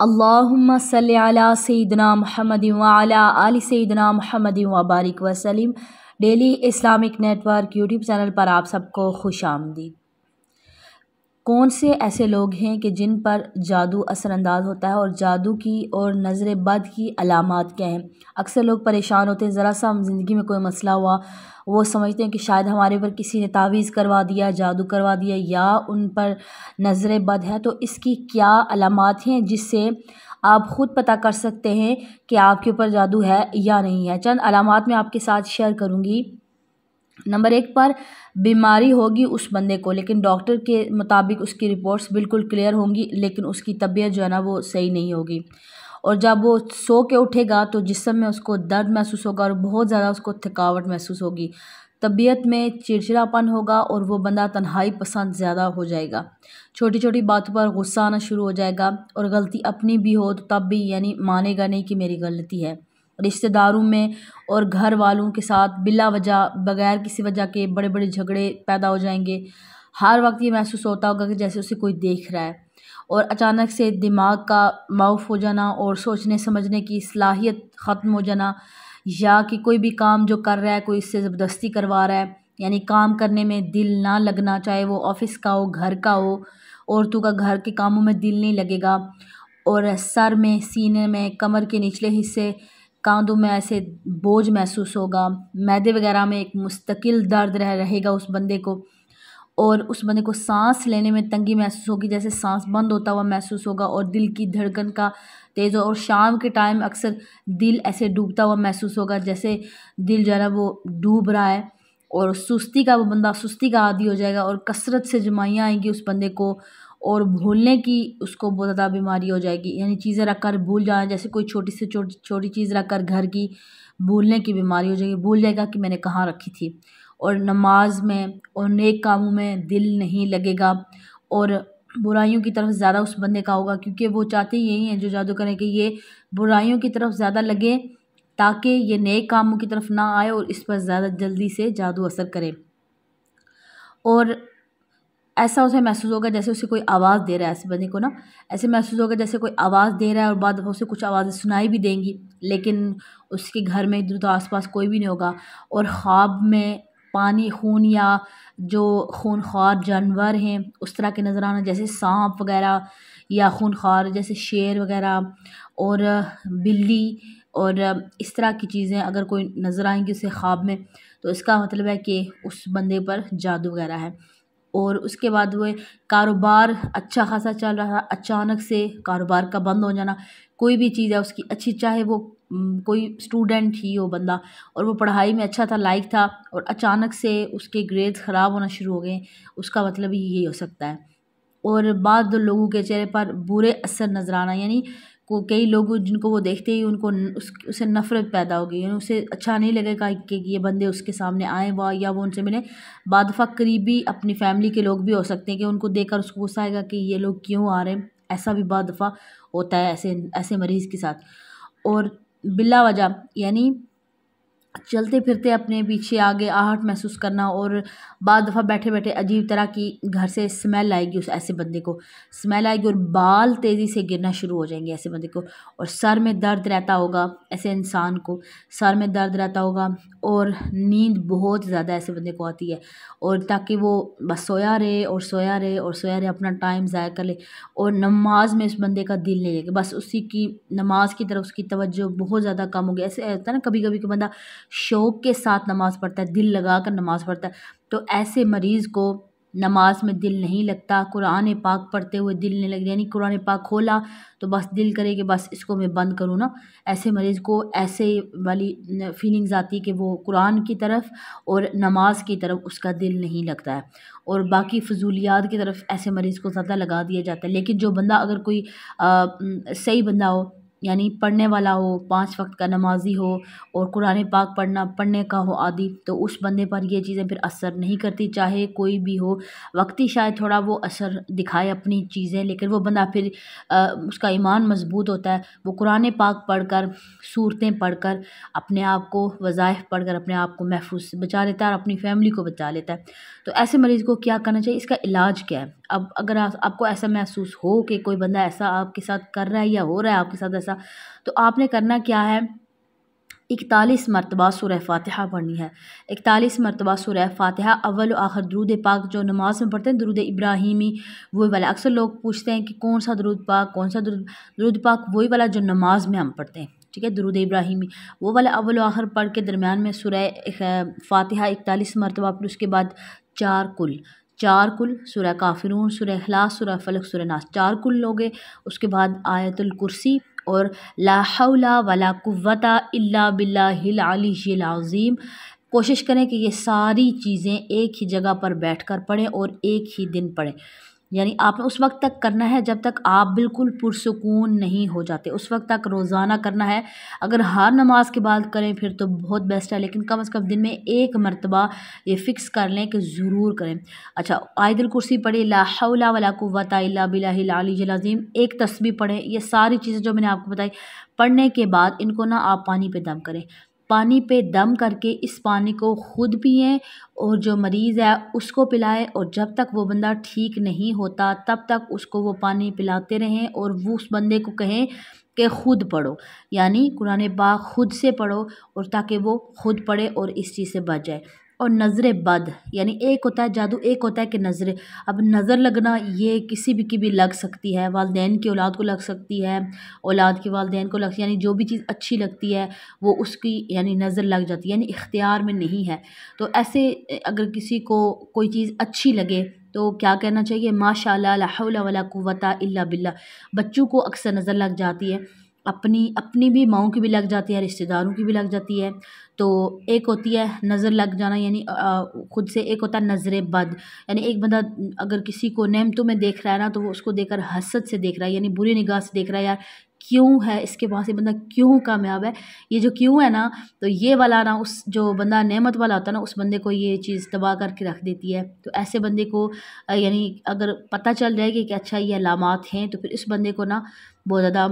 अल्लाहुम्मा सल्लि अला सय्यिदिना मुहम्मदिन व अला आलि सय्यिदिना मुहम्मदिन व बारिक वसल्लिम। Daily Islamic network YouTube channel पर आप सबको खुश आमदीद। कौन से ऐसे लोग हैं कि जिन पर जादू असरअंदाज होता है और जादू की और नज़र बद की अलामात क्या हैं? अक्सर लोग परेशान होते हैं, ज़रा सा ज़िंदगी में कोई मसला हुआ, वो समझते हैं कि शायद हमारे ऊपर किसी ने तावीज़ करवा दिया, जादू करवा दिया या उन पर नज़र बद है। तो इसकी क्या अलामात हैं जिससे आप ख़ुद पता कर सकते हैं कि आपके ऊपर जादू है या नहीं है? चंद अलामात मैं आपके साथ शेयर करूँगी। नंबर 1 पर बीमारी होगी उस बंदे को, लेकिन डॉक्टर के मुताबिक उसकी रिपोर्ट्स बिल्कुल क्लियर होंगी, लेकिन उसकी तबीयत जो है ना वो सही नहीं होगी। और जब वो सो के उठेगा तो जिस्म में उसको दर्द महसूस होगा और बहुत ज़्यादा उसको थकावट महसूस होगी। तबीयत में चिड़चिड़ापन होगा और वो बंदा तन्हाई पसंद ज़्यादा हो जाएगा। छोटी छोटी बातों पर गुस्सा आना शुरू हो जाएगा और गलती अपनी भी हो तो तब भी यानी मानेगा नहीं कि मेरी गलती है। रिश्तेदारों में और घर वालों के साथ बिला वजह बगैर किसी वजह के बड़े बड़े झगड़े पैदा हो जाएंगे। हर वक्त ये महसूस होता होगा कि जैसे उसे कोई देख रहा है। और अचानक से दिमाग का माउफ हो जाना और सोचने समझने की सलाहियत ख़त्म हो जाना, या कि कोई भी काम जो कर रहा है कोई इससे ज़बरदस्ती करवा रहा है, यानी काम करने में दिल ना लगना, चाहे वो ऑफ़िस का हो, घर का हो। औरतों का घर के कामों में दिल नहीं लगेगा। और सर में, सीने में, कमर के निचले हिस्से, कांधों में ऐसे बोझ महसूस होगा। मैदे वगैरह में एक मुस्तकिल दर्द रहेगा उस बंदे को। और उस बंदे को सांस लेने में तंगी महसूस होगी, जैसे सांस बंद होता हुआ महसूस होगा। और दिल की धड़कन का तेज़ हो, और शाम के टाइम अक्सर दिल ऐसे डूबता हुआ महसूस होगा, जैसे दिल जो है ना वो डूब रहा है। और सुस्ती का वो बंदा सुस्ती का आदी हो जाएगा और कसरत से जमाइयाँ आएंगी उस बंदे को। और भूलने की उसको बहुत ज़्यादा बीमारी हो जाएगी, यानी चीज़ें रख कर भूल जाना, जैसे कोई छोटी से छोटी चीज़ रख कर घर की भूलने की बीमारी हो जाएगी। भूल जाएगा कि मैंने कहाँ रखी थी। और नमाज में और नेक कामों में दिल नहीं लगेगा। और बुराइयों की तरफ ज़्यादा उस बंदे का होगा, क्योंकि वो चाहते ही यही हैं जो जादू करें कि ये बुराइयों की तरफ ज़्यादा लगे, ताकि ये नेक कामों की तरफ ना आए और इस पर ज़्यादा जल्दी से जादू असर करे। और ऐसा उसे महसूस होगा जैसे उसे कोई आवाज़ दे रहा है। ऐसे बंदे को ना ऐसे महसूस होगा जैसे कोई आवाज़ दे रहा है, और बाद उसे कुछ आवाज़ें सुनाई भी देंगी, लेकिन उसके घर में इधर तो आसपास कोई भी नहीं होगा। और ख्वाब में पानी, खून या जो खूनख्वार जानवर हैं उस तरह के नज़र आना, जैसे सांप वगैरह या खूनख्वार जैसे शेर वगैरह और बिल्ली और इस तरह की चीज़ें अगर कोई नज़र आएंगी उसे ख्वाब में, तो इसका मतलब है कि उस बंदे पर जादू वगैरह है। और उसके बाद वो कारोबार अच्छा खासा चल रहा, अचानक से कारोबार का बंद हो जाना। कोई भी चीज़ है उसकी अच्छी, चाहे वो कोई स्टूडेंट ही हो बंदा और वो पढ़ाई में अच्छा था, लायक था, और अचानक से उसके ग्रेड्स ख़राब होना शुरू हो गए, उसका मतलब ही यही हो सकता है। और बाद लोगों के चेहरे पर बुरे असर नज़र आना, यानी को कई लोग जिनको वो देखते ही उनको उससे नफ़रत पैदा होगी, यानी उसे अच्छा नहीं लगेगा कि ये बंदे उसके सामने आए हुआ या वो उनसे मिले। बाद दफ़ा करीबी अपनी फैमिली के लोग भी हो सकते हैं कि उनको देखकर उसको गुस्सा आएगा कि ये लोग क्यों आ रहे हैं। ऐसा भी बाद दफ़ा होता है ऐसे ऐसे मरीज़ के साथ। और बिला वजह यानी चलते फिरते अपने पीछे आगे आहट महसूस करना, और बाद दफ़ा बैठे बैठे अजीब तरह की घर से स्मेल आएगी, उस ऐसे बंदे को स्मेल आएगी, और बाल तेज़ी से गिरना शुरू हो जाएंगे ऐसे बंदे को। और सर में दर्द रहता होगा, ऐसे इंसान को सर में दर्द रहता होगा, और नींद बहुत ज़्यादा ऐसे बंदे को आती है, और ताकि वो बस सोया रहे और सोया रहे और सोया रहे, अपना टाइम ज़ाया कर ले। और नमाज में इस बंदे का दिल नहीं लगेगा, बस उसी की नमाज की तरफ उसकी तवज्जो बहुत ज़्यादा कम हो गई। ऐसे होता है ना कभी कभी कि बंदा शौक़ के साथ नमाज़ पढ़ता है, दिल लगा कर नमाज़ पढ़ता है, तो ऐसे मरीज़ को नमाज में दिल नहीं लगता। कुरान पाक पढ़ते हुए दिल नहीं लग, यानी कुरान पाक खोला तो बस दिल करे कि बस इसको मैं बंद करूँ ना। ऐसे मरीज़ को ऐसे वाली फीलिंग्स आती है कि वो कुरान की तरफ और नमाज की तरफ उसका दिल नहीं लगता है, और बाकी फजूलियात की तरफ ऐसे मरीज़ को ज़्यादा लगा दिया जाता है। लेकिन जो बंदा अगर कोई सही बंदा हो, यानी पढ़ने वाला हो, 5 वक्त का नमाजी हो और कुरान पाक पढ़ने का हो आदी, तो उस बंदे पर ये चीज़ें फिर असर नहीं करती, चाहे कोई भी हो। वक्ती शायद थोड़ा वो असर दिखाए अपनी चीज़ें, लेकिन वो बंदा फिर उसका ईमान मजबूत होता है। वो कुरान पाक पढ़कर, सूरतें पढ़कर, अपने आप को वज़ाइफ पढ़कर अपने आप को महफूज से बचा लेता है और अपनी फैमिली को बचा लेता है। तो ऐसे मरीज़ को क्या करना चाहिए, इसका इलाज क्या है? अब अगर आपको ऐसा महसूस हो कि कोई बंदा ऐसा आपके साथ कर रहा है या हो रहा है आपके साथ ऐसा, तो आपने करना क्या है, 41 मरतबा सूरह फ़ातिहा पढ़नी है। 41 मरतबा सूरह फ़ातिहा, अव्वल व आखिर दुरूद पाक जो नमाज में पढ़ते हैं, दुरूद इब्राहिमी वही वाला। अक्सर लोग पूछते हैं कि कौन सा दुरूद पाक, कौन सा दुरूद पाक, वही वाला जो नमाज में हम पढ़ते हैं, ठीक है, दुरूद इब्राहिमी वो वाला अव्वल व आखिर पढ़ के दरमियान में सूरह फ़ातिहा 41 मरतबा, फिर उसके बाद 4 कुल, सूरह काफिरून, सूरह इखलास, सूरह फलक, सूरह नास, 4 कुल लोगे। उसके बाद आयतुल कुर्सी और ला हौला वला कुव्वता इल्ला बिल्लाहिल अलिय्यिल अज़ीम। कोशिश करें कि ये सारी चीज़ें एक ही जगह पर बैठकर पढ़ें और एक ही दिन पढ़ें। यानी आपने उस वक्त तक करना है जब तक आप बिल्कुल पुरसुकून नहीं हो जाते, उस वक्त तक रोज़ाना करना है। अगर हर नमाज के बाद करें फिर तो बहुत बेस्ट है, लेकिन कम से कम दिन में एक मरतबा ये फ़िक्स कर लें कि ज़रूर करें। अच्छा, आयतुल कुर्सी पढ़े, ला हौला वला कुव्वता इल्ला बिल्लाहिल अलिय्यिल अज़ीम, एक तस्बीह पढ़ें। ये सारी चीज़ें जो मैंने आपको बताई, पढ़ने के बाद इनको ना आप पानी पे दम करें। पानी पे दम करके इस पानी को खुद पिएं और जो मरीज़ है उसको पिलाएं, और जब तक वो बंदा ठीक नहीं होता तब तक उसको वो पानी पिलाते रहें, और वो उस बंदे को कहें कि खुद पढ़ो, यानी कुरान पाक खुद से पढ़ो, और ताकि वो खुद पढ़े और इस चीज़ से बच जाए। और नज़र बद, यानी एक होता है जादू, एक होता है कि नज़र, अब नज़र लगना ये किसी भी की भी लग सकती है, वालिदैन की औलाद को लग सकती है, औलाद की वालिदैन को लग, यानी जो भी चीज़ अच्छी लगती है वो उसकी यानी नज़र लग जाती है, यानी इख्तियार में नहीं है। तो ऐसे अगर किसी को कोई चीज़ अच्छी लगे तो क्या कहना चाहिए, माशाअल्लाह ला हौला वला कुव्वता इल्ला बिल्लाह। बच्चों को अक्सर नज़र लग जाती है, अपनी भी माँओं की भी लग जाती है, रिश्तेदारों की भी लग जाती है। तो एक होती है नज़र लग जाना यानी खुद से, एक होता है नज़र बद, यानी एक बंदा अगर किसी को नेमतों में देख रहा है ना, तो वो उसको देखकर हसद से देख रहा है, यानी बुरी निगाह से देख रहा है, यार क्यों है इसके पास, ये बंदा क्यों कामयाब है। ये जो क्यों है ना, तो ये वाला ना, उस जो बंदा नेमत वाला होता है ना, उस बंदे को ये चीज़ तबाह करके रख देती है। तो ऐसे बंदे को यानी अगर पता चल जाएगी कि अच्छा ये अलामात हैं, तो फिर इस बंदे को ना बहुत ज़्यादा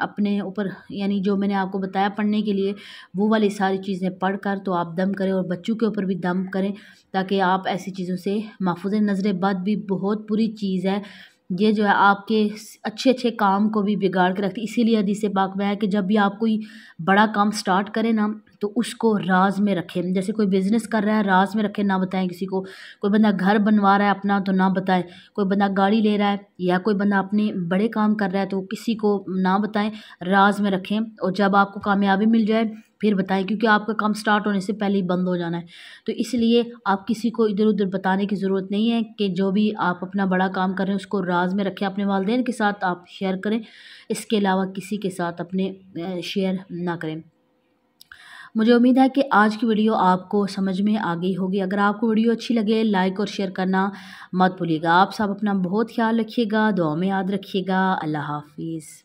अपने ऊपर, यानी जो मैंने आपको बताया पढ़ने के लिए, वो वाली सारी चीज़ें पढ़ कर तो आप दम करें, और बच्चों के ऊपर भी दम करें ताकि आप ऐसी चीज़ों से महफूज। नज़र बद भी बहुत बुरी चीज़ है, ये जो है आपके अच्छे काम को भी बिगाड़ के रखती है। इसीलिए हदीस पाक में है कि जब भी आप कोई बड़ा काम स्टार्ट करें ना, तो उसको राज में रखें। जैसे कोई बिज़नेस कर रहा है, राज में रखें, ना बताएं किसी को। कोई बंदा घर बनवा रहा है अपना, तो ना बताएं। कोई बंदा गाड़ी ले रहा है या कोई बंदा अपने बड़े काम कर रहा है, तो किसी को ना बताएं, राज में रखें। और जब आपको कामयाबी मिल जाए फिर बताएं, क्योंकि आपका काम स्टार्ट होने से पहले ही बंद हो जाना है। तो इसलिए आप किसी को इधर उधर बताने की ज़रूरत नहीं है कि जो भी आप अपना बड़ा काम कर रहे हैं उसको राज में रखें। अपने वालिदैन के साथ आप शेयर करें, इसके अलावा किसी के साथ अपने शेयर ना करें। मुझे उम्मीद है कि आज की वीडियो आपको समझ में आ गई होगी। अगर आपको वीडियो अच्छी लगे, लाइक और शेयर करना मत भूलिएगा। आप सब अपना बहुत ख्याल रखिएगा, दुआ में याद रखिएगा। अल्लाह हाफिज़।